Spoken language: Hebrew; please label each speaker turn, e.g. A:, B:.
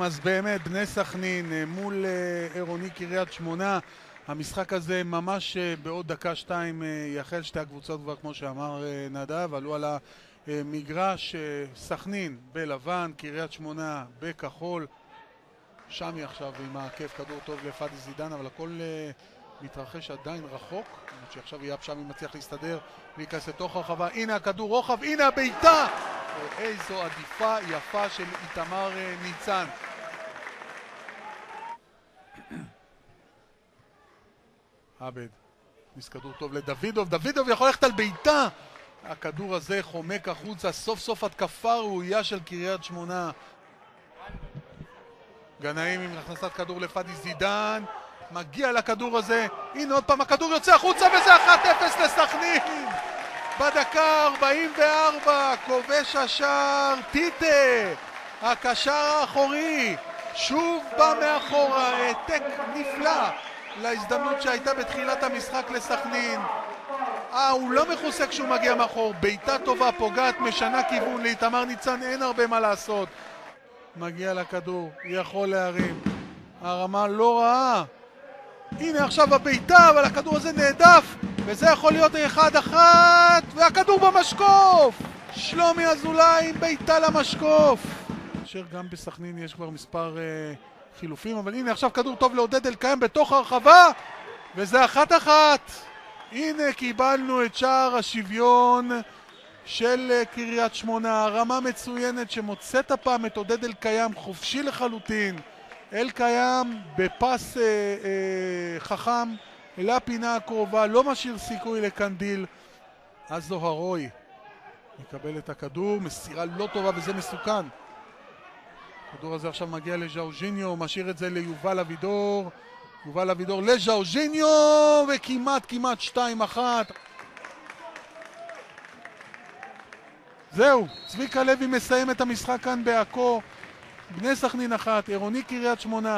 A: אז באמת בני סכנין מול עירוני קריית שמונה, המשחק הזה ממש בעוד דקה-שתיים יחל. שתי הקבוצות כבר, כמו שאמר נדב, עלו על המגרש. סכנין בלבן, קריית שמונה בכחול. שמי עכשיו עם העקב, כדור טוב לפאדי זידן, אבל הכל מתרחש עדיין רחוק. שעכשיו יהיה שמי מצליח להסתדר, להיכנס לתוך הרחבה. הנה הכדור רוחב, הנה הביתה! איזו עדיפה יפה של איתמר ניצן. עבד, כדור טוב לדוידוב, דוידוב יכול ללכת על ביתה. הכדור הזה חומק החוצה, סוף סוף התקפה ראויה של קריית שמונה. גנאים עם הכנסת כדור לפאדי זידן, מגיע לכדור הזה, הנה עוד פעם הכדור יוצא החוצה וזה 1-0 לסכנין. בדקה 44 כובש השער טיטה, הקשר האחורי, שוב בא מאחורה, העתק נפלא להזדמנות שהייתה בתחילת המשחק לסכנין. הוא לא מחוסה כשהוא מגיע מאחור, ביתה טובה, פוגעת, משנה כיוון. לאיתמר ניצן אין הרבה מה לעשות. מגיע לכדור, יכול להרים, הרמה לא רעה. הנה עכשיו הביתה, אבל הכדור הזה נעדף, וזה יכול להיות 1-1, והכדור במשקוף. שלומי אזולאי עם ביתה למשקוף. אשר גם בסכנין יש כבר מספר חילופים, אבל הנה עכשיו כדור טוב לעודד אלקיים בתוך הרחבה, וזה 1-1. הנה קיבלנו את שער השוויון של קריית שמונה. רמה מצוינת שמוצאת הפעם את עודד אלקיים חופשי לחלוטין. אלקיים בפס חכם לפינה הקרובה, לא משאיר סיכוי לקנדיל. אז זוהרוי מקבל את הכדור, מסירה לא טובה וזה מסוכן. הכדור הזה עכשיו מגיע לז'אוז'יניו, משאיר את זה ליובל אבידור. יובל אבידור לז'אוז'יניו, וכמעט 2-1. זהו, צביקה לוי מסיים את המשחק כאן בעכו. בני סכנין 1, עירוני קריית שמונה